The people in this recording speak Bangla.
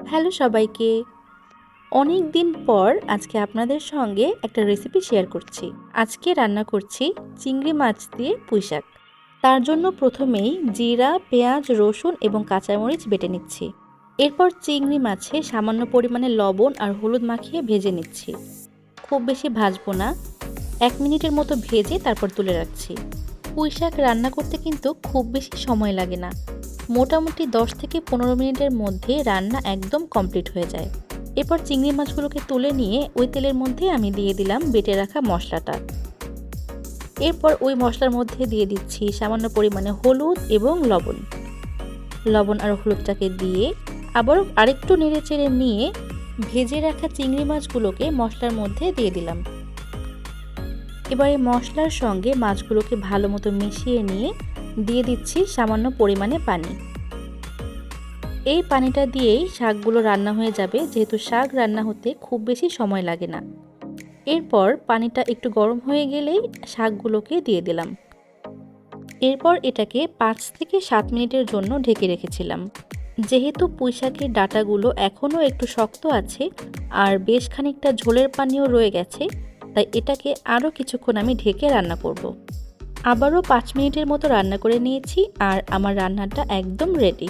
হ্যালো সবাইকে। অনেক দিন পর আজকে আপনাদের সঙ্গে একটা রেসিপি শেয়ার করছি। আজকে রান্না করছি চিংড়ি মাছ দিয়ে পুঁইশাক। তার জন্য প্রথমেই জিরা, পেঁয়াজ, রসুন এবং কাঁচামরিচ বেটে নিচ্ছি। এরপর চিংড়ি মাছে সামান্য পরিমাণে লবণ আর হলুদ মাখিয়ে ভেজে নিচ্ছি। খুব বেশি ভাজবো না, 1 মিনিটের মতো ভেজে তারপর তুলে রাখছি। পুঁইশাক রান্না করতে কিন্তু খুব বেশি সময় লাগে না, মোটামুটি 10 থেকে 15 মিনিটের মধ্যে রান্না একদম কমপ্লিট হয়ে যায়। এরপর চিংড়ি মাছগুলোকে তুলে নিয়ে ওই তেলের মধ্যে আমি দিয়ে দিলাম বেটে রাখা মশলাটা। এরপর ওই মশলার মধ্যে দিয়ে দিচ্ছি সামান্য পরিমাণে হলুদ এবং লবণ। লবণ আর হলুদটাকে দিয়ে আবারও আরেকটু নেড়েচেড়ে নিয়ে ভেজে রাখা চিংড়ি মাছগুলোকে মশলার মধ্যে দিয়ে দিলাম। এবারে মশলার সঙ্গে মাছগুলোকে ভালো মতো মিশিয়ে নিয়ে দিয়ে দিচ্ছি সামান্য পরিমাণে পানি। এই পানিটা দিয়েই শাকগুলো রান্না হয়ে যাবে, যেহেতু শাক রান্না হতে খুব বেশি সময় লাগে না। এরপর পানিটা একটু গরম হয়ে গেলেই শাকগুলোকে দিয়ে দিলাম। এরপর এটাকে 5 থেকে 7 মিনিটের জন্য ঢেকে রেখেছিলাম। যেহেতু পুঁইশাকের ডাঁটাগুলো এখনও একটু শক্ত আছে আর বেশ খানিকটা ঝোলের পানিও রয়ে গেছে, তাই এটাকে আরও কিছুক্ষণ আমি ঢেকে রান্না করব। আবারও 5 মিনিটের মতো রান্না করে নিয়েছি আর আমার রান্নাটা একদম রেডি।